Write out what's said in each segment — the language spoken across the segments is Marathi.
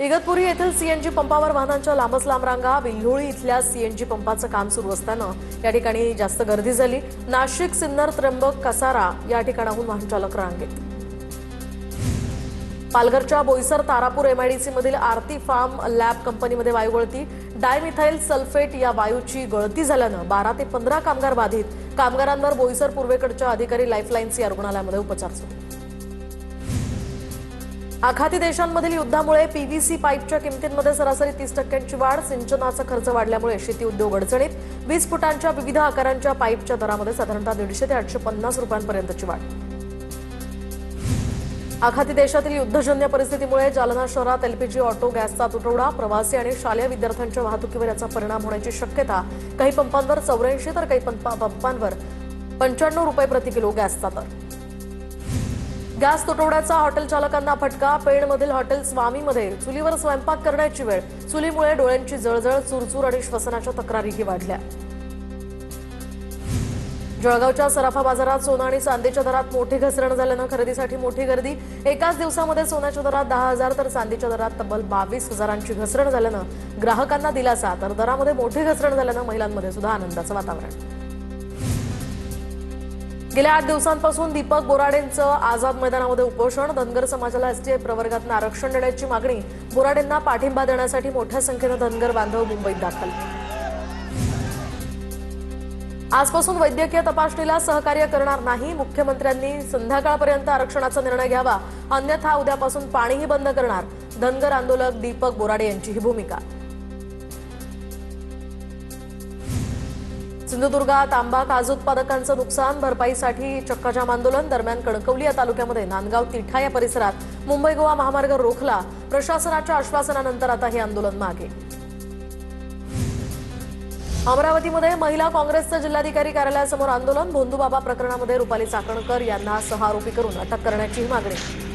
इगतपुरी येथील सीएनजी पंपावर वाहनांच्या लांबच लांब रांगा। विल्होळी इथल्या सीएनजी पंपाचं काम सुरू असताना या ठिकाणी जास्त गर्दी झाली। नाशिक सिन्नर त्र्यंबक कसारा या ठिकाणाहून वाहन चालक रांगेत। पालघरच्या बोईसर तारापूर एमआयडीसी मधील आरती फार्म लॅब कंपनीमध्ये वायू गळती। डायमिथाइल सल्फेट या वायूची गळती झाल्यानं 12 ते 15 कामगार बाधित। कामगारांवर बोईसर पूर्वेकडच्या अधिकारी लाईफलाईन्स या रुग्णालयामध्ये उपचार सुरू। आखाती देशांमधील युद्धामुळे पीव्हीसी पाईपच्या किमतींमध्ये सरासरी 30% वाढ। सिंचनाचा खर्च वाढल्यामुळे शेती उद्योग अडचणीत। 20 फुटांच्या विविध आकारांच्या पाईपच्या दरामध्ये साधारणतः 150 ते 850 रुपयांपर्यंतची वाढ। आखाती देशातील युद्धजन्य परिस्थितीमुळे जालना शहरात एलपीजी ऑटो गॅसचा तुटवडा। प्रवासी आणि शालेय विद्यार्थ्यांच्या वाहतुकीवर याचा परिणाम होण्याची शक्यता। काही पंपांवर 84 तर काही पंपांवर 95 रुपये प्रति किलो गॅसचा दर। गॅस तुटवड्याचा हॉटेल चालकांना फटका। पेणमधील हॉटेल स्वामीमध्ये चुलीवर स्वयंपाक करण्याची वेळ। चुलीमुळे डोळ्यांची जळजळ, चुरचूर आणि श्वसनाच्या तक्रारीही वाढल्या। जळगावच्या सराफा बाजारात सोनं आणि चांदीच्या दरात मोठी घसरण झाल्यानं खरेदीसाठी मोठी गर्दी। एकाच दिवसामध्ये सोन्याच्या दरात 10,000 तर चांदीच्या दरात तब्बल 22,000ची घसरण झाल्यानं ग्राहकांना दिलासा, तर दरामध्ये मोठी घसरण झाल्यानं महिलांमध्ये सुद्धा आनंदाचं वातावरण। गेल्या 8 दिवसांपासून दीपक बोराडेंचं आझाद मैदानामध्ये उपोषण। धनगर समाजाला एसटी प्रवर्गातून आरक्षण देण्याची मागणी। बोराडेंना पाठिंबा देण्यासाठी मोठ्या संख्येनं धनगर बांधव मुंबईत दाखल। आजपासून वैद्यकीय तपासणीला सहकार्य करणार नाही। मुख्यमंत्र्यांनी संध्याकाळपर्यंत आरक्षणाचा निर्णय घ्यावा, अन्यथा उद्यापासून पाणीही बंद करणार। धनगर आंदोलक दीपक बोराडे यांची ही भूमिका। सिंधुदुर्गात आंबा काजू उत्पादकांचं नुकसान भरपाईसाठी चक्काजाम आंदोलन। दरम्यान कणकवली या तालुक्यामध्ये नांदगाव तिठा या परिसरात मुंबई गोवा महामार्ग रोखला। प्रशासनाच्या आश्वासनानंतर आता हे आंदोलन मागे। अमरावतीमध्ये महिला काँग्रेसचं जिल्हाधिकारी कार्यालयासमोर आंदोलन। भोंदूबाबा प्रकरणामध्ये रुपाली चाकणकर यांना 6 आरोपी करून अटक करण्याची मागणी।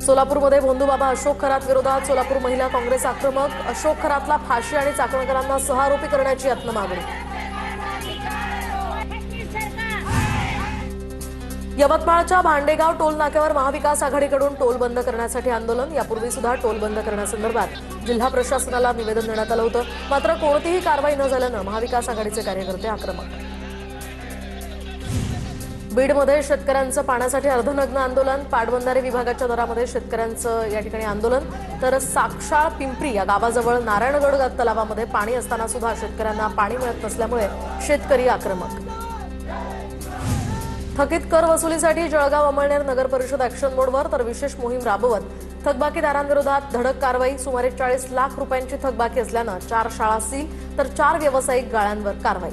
सोलापूरमध्ये भोंदूबाबा अशोक खरात विरोधात सोलापूर महिला काँग्रेस आक्रमक। अशोक खरातला फाशी आणि चाकणकरांना 6 आरोपी करण्याची यत्न मागणी। यवतमाळच्या भांडेगाव टोल नाक्यावर महाविकास आघाडीकडून टोल बंद करण्यासाठी आंदोलन। यापूर्वी सुद्धा टोल बंद करण्यासंदर्भात जिल्हा प्रशासनाला निवेदन देण्यात आलं होतं, मात्र कोणतीही कारवाई न झाल्यानं महाविकास आघाडीचे कार्यकर्ते आक्रमक। बीडमध्ये शेतकऱ्यांचं पाण्यासाठी अर्धनग्न आंदोलन। पाटबंधारे विभागाच्या दरामध्ये शेतकऱ्यांचं या ठिकाणी आंदोलन। तर साक्षाळ पिंपरी या गावाजवळ नारायणगड तलावामध्ये पाणी असताना सुद्धा शेतकऱ्यांना पाणी मिळत नसल्यामुळे शेतकरी आक्रमक। थकीत कर वसुलीसाठी जळगाव अमळनेर नगर परिषद ऍक्शन मोडवर, तर विशेष मोहीम राबवत थकबाकीदारांविरोधात धडक कारवाई। सुमारे 40 लाख रुपयांची थकबाकी असल्यानं 4 शाळा सील तर 4 व्यावसायिक गाळ्यांवर कारवाई।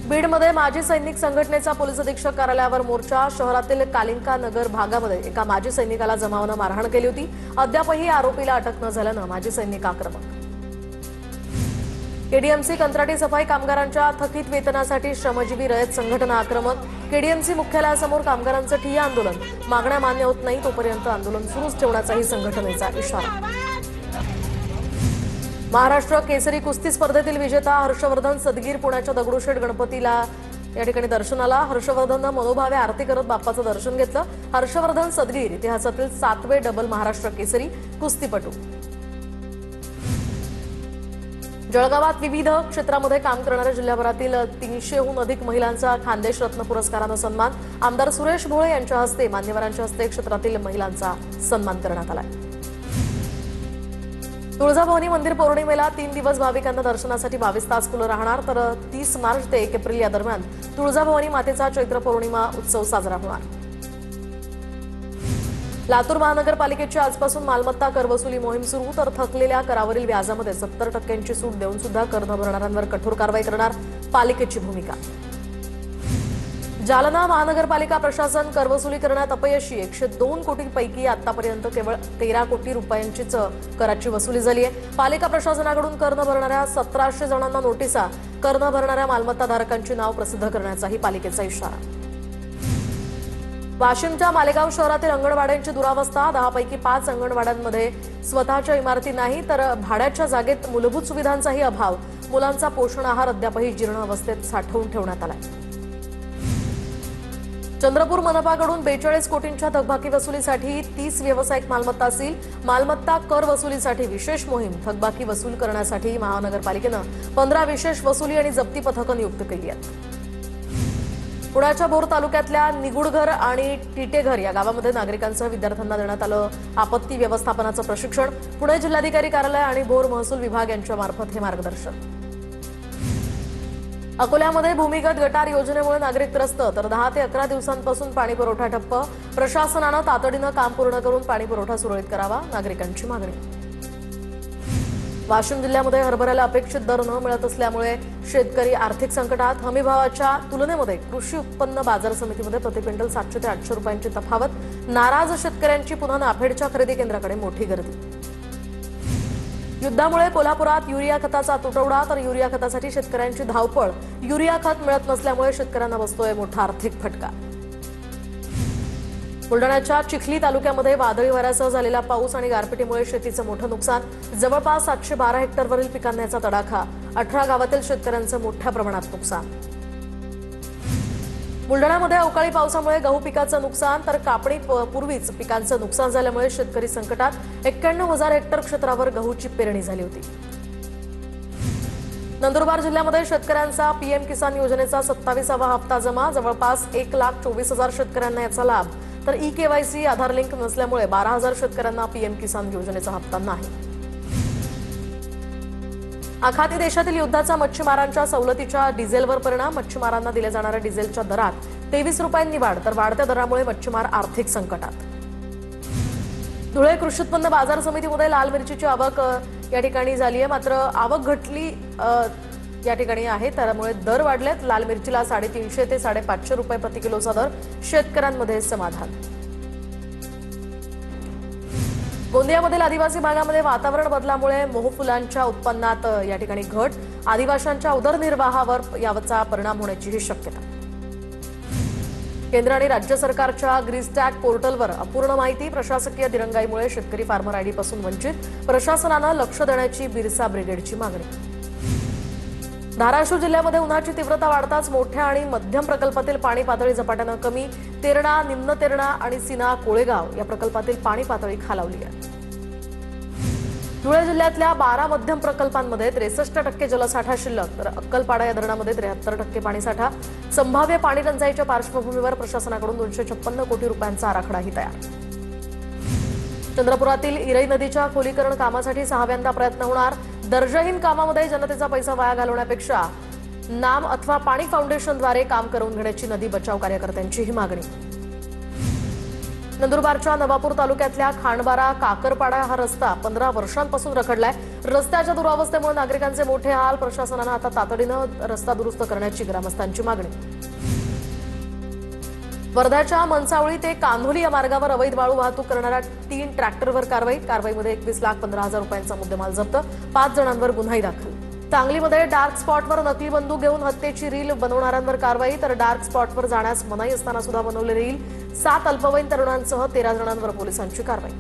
बीडमध्ये माजी सैनिक संघटनेचा पोलीस अधीक्षक कार्यालयावर मोर्चा। शहरातील कालिंका नगर भागामध्ये एका माजी सैनिकाला जमावानं मारहाण केली होती। अद्यापही आरोपीला अटक न झाल्यानं माजी सैनिक आक्रमक। केडीएमसी कंत्राटी सफाई कामगारांच्या थकीत वेतनासाठी श्रमजीवी रयत संघटना आक्रमक। केडीएमसी मुख्यालयासमोर कामगारांचं ठिय्या आंदोलन। मागण्या मान्य होत नाही तोपर्यंत आंदोलन सुरूच ठेवण्याचाही संघटनेचा इशारा। महाराष्ट्र केसरी कुस्ती स्पर्धेतील विजेता हर्षवर्धन सदगीर पुण्याच्या दगडूशेठ गणपतीला या ठिकाणी दर्शनाला। हर्षवर्धननं मनोभावे आरती करत बाप्पाचं दर्शन घेतलं। हर्षवर्धन सदगीर इतिहासातील 7वे डबल महाराष्ट्र केसरी कुस्तीपटू। जळगावात विविध क्षेत्रामध्ये काम करणाऱ्या जिल्ह्याभरातील 300हून अधिक महिलांचा खानदेश रत्न पुरस्कारानं सन्मान। आमदार सुरेश भोळे यांच्या हस्ते मान्यवरांच्या हस्ते क्षेत्रातील महिलांचा सन्मान करण्यात आला। तुळजाभवानी मंदिर पौर्णिमेला 3 दिवस भाविकांना दर्शनासाठी 22 तास खुलं राहणार। तर 30 मार्च ते 1 एप्रिल या दरम्यान तुळजाभवानी मातेचा चैत्र पौर्णिमा उत्सव साजरा होणार। लातूर महानगरपालिकेची आजपासून मालमत्ता कर वसुली मोहीम सुरू। तर थकलेल्या करावरील व्याजामध्ये 70% सूट देऊन सुद्धा कर न भरणाऱ्यांवर कठोर कारवाई करणार, पालिकेची भूमिका। जालना महानगरपालिका प्रशासन करवसुली करण्यात अपयशी। 102 कोटींपैकी आतापर्यंत केवळ 13 कोटी रुपयांचीच कराची वसुली झाली आहे। पालिका प्रशासनाकडून कर न भरणाऱ्या 1700 जणांना नोटिसा। कर न भरणाऱ्या मालमत्ताधारकांची नाव प्रसिद्ध करण्याचाही पालिकेचा इशारा। वाशिमच्या मालेगाव शहरातील अंगणवाड्यांची दुरावस्था। 10 पैकी 5 अंगणवाड्यांमध्ये स्वतःच्या इमारती नाही, तर भाड्याच्या जागेत मूलभूत सुविधांचाही अभाव। मुलांचा पोषण आहार अद्यापही जीर्ण अवस्थेत साठवून ठेवण्यात आलाय। चंद्रपूर मनपाकडून 42 कोटींच्या थकबाकी वसुलीसाठी 30 व्यावसायिक मालमत्ता सील. मालमत्ता कर वसुलीसाठी विशेष मोहीम. थकबाकी वसूल करण्यासाठी महानगरपालिकेनं 15 विशेष वसुली आणि जप्ती पथकं नियुक्त केली आहेत. पुण्याच्या भोर तालुक्यातल्या निगुडघर आणि टिटेघर या गावामध्ये नागरिकांसह विद्यार्थ्यांना देण्यात आलं आपत्ती व्यवस्थापनाचं प्रशिक्षण. पुणे जिल्हाधिकारी कार्यालय आणि भोर महसूल विभाग यांच्या मार्फत हे मार्गदर्शन. अकोल्यामध्ये भूमिगत गटार योजनेमुळे नागरिक त्रस्त, तर 10 ते 11 दिवसांपासून पाणी पुरवठा ठप्प. प्रशासनानं तातडीनं काम पूर्ण करून पाणी पुरवठा सुरळीत करावा, नागरिकांची मागणी. वाशिम जिल्ह्यामध्ये हरभऱ्याला अपेक्षित दर न मिळत असल्यामुळे शेतकरी आर्थिक संकटात. हमीभावाच्या तुलनेमध्ये कृषी उत्पन्न बाजार समितीमध्ये प्रति क्विंटल 700 ते 800 रुपयांची तफावत. नाराज शेतकऱ्यांची पुन्हा नाफेडच्या खरेदी केंद्राकडे मोठी गर्दी. युद्धामुळे कोल्हापुरात युरिया खताचा तुटवडा, तर युरिया खतासाठी शेतकऱ्यांची धावपळ. युरिया खत मिळत नसल्यामुळे शेतकऱ्यांना बसतोय मोठा आर्थिक फटका. बुलढाण्याच्या चिखली तालुक्यामध्ये वादळी वाऱ्यासह झालेला पाऊस आणि गारपिटीमुळे शेतीचं मोठं नुकसान. जवळपास 712 हेक्टरवरील पिकांना याचा तडाखा. 18 गावातील शेतकऱ्यांचं मोठ्या प्रमाणात नुकसान. बुलढाण्यामध्ये अवकाळी पावसामुळे गहू पिकाचं नुकसान, तर कापणी पूर्वीच पिकांचं नुकसान झाल्यामुळे शेतकरी संकटात. 91,000 हेक्टर क्षेत्रावर गहूची पेरणी झाली होती. नंदुरबार जिल्ह्यामध्ये शेतकऱ्यांचा पीएम किसान योजनेचा 27वा हप्ता जमा. जवळपास 1,24,000 शेतकऱ्यांना याचा लाभ, तर ई-केवायसी आधार लिंक नसल्यामुळे 12,000 शेतकऱ्यांना पीएम किसान योजनेचा हप्ता नाही. आखाती देशातील युद्धाचा मच्छीमारांच्या सवलतीच्या डिझेलवर परिणाम. मच्छीमारांना दिल्या जाणाऱ्या डिझेलच्या दरात 23 रुपयांनी वाढ, तर वाढत्या दरामुळे मच्छीमार आर्थिक संकटात. धुळे कृषी उत्पन्न बाजार समितीमध्ये लाल मिरचीची आवक या ठिकाणी झाली आहे, मात्र आवक घटली या ठिकाणी आहे, त्यामुळे दर वाढलेत. लाल मिरचीला 350 ते 550 रुपये प्रति किलोचा दर. शेतकऱ्यांमध्ये समाधान. गोंदियामधील आदिवासी भागामध्ये वातावरण बदलामुळे मोहफुलांच्या उत्पन्नात या ठिकाणी घट. आदिवासींच्या उदरनिर्वाहावर याचा परिणाम होण्याचीही शक्यता. केंद्र आणि राज्य सरकारच्या ग्रीस्टॅग पोर्टलवर अपूर्ण माहिती. प्रशासकीय दिरंगाईमुळे शेतकरी फार्मर आयडी पासून वंचित. प्रशासनानं लक्ष देण्याची बिरसा ब्रिगेडची मागणी. धाराशिव जिल्ह्यामध्ये उन्हाची तीव्रता वाढताच मोठ्या आणि मध्यम प्रकल्पातील पाणी पातळी झपाट्यानं कमी. तेरणा, निम्न तेरणा आणि सीना कोळेगाव या प्रकल्पातील पाणी पातळी खालावली आहे. धुळे जिल्ह्यातल्या 12 मध्यम प्रकल्पांमध्ये 63% जलसाठा शिल्लक, तर अक्कलपाडा या धरणामध्ये 73% पाणीसाठा. संभाव्य पाणी टंचाईच्या पार्श्वभूमीवर प्रशासनाकडून 256 कोटी रुपयांचा आराखडाही तयार. चंद्रपुरातील इरई नदीच्या खोलीकरण कामासाठी 6व्यांदा प्रयत्न होणार. दर्जाहीन कामामध्ये जनतेचा पैसा वाया घालवण्यापेक्षा नाम अथवा पाणी फाउंडेशनद्वारे काम करून घेण्याची नदी बचाव कार्यकर्त्यांची ही मागणी. नंदुरबारच्या नवापूर तालुक्यातल्या खांडबारा काकरपाडा हा रस्ता 15 वर्षांपासून रखडलाय. रस्त्याच्या दुरावस्थेमुळे नागरिकांचे मोठे हाल. प्रशासनानं आता तातडीनं रस्ता दुरुस्त करण्याची ग्रामस्थांची मागणी. वर्ध्याच्या मनसावळी ते कान्होली या मार्गावर अवैध वाळू वाहतूक करणाऱ्या 3 ट्रॅक्टरवर कारवाईमध्ये 21,15,000 रुपयांचा मुद्देमाल जप्त. 5 जणांवर गुन्हाही दाखल. सांगलीमध्ये डार्क स्पॉटवर नकली बंदूक घेऊन हत्येची रील बनवणाऱ्यांवर कारवाई, तर डार्क स्पॉटवर जाण्यास मनाई असताना सुद्धा बनवलेली रील. 7 अल्पवयीन तरुणांसह 13 जणांवर पोलिसांची कारवाई.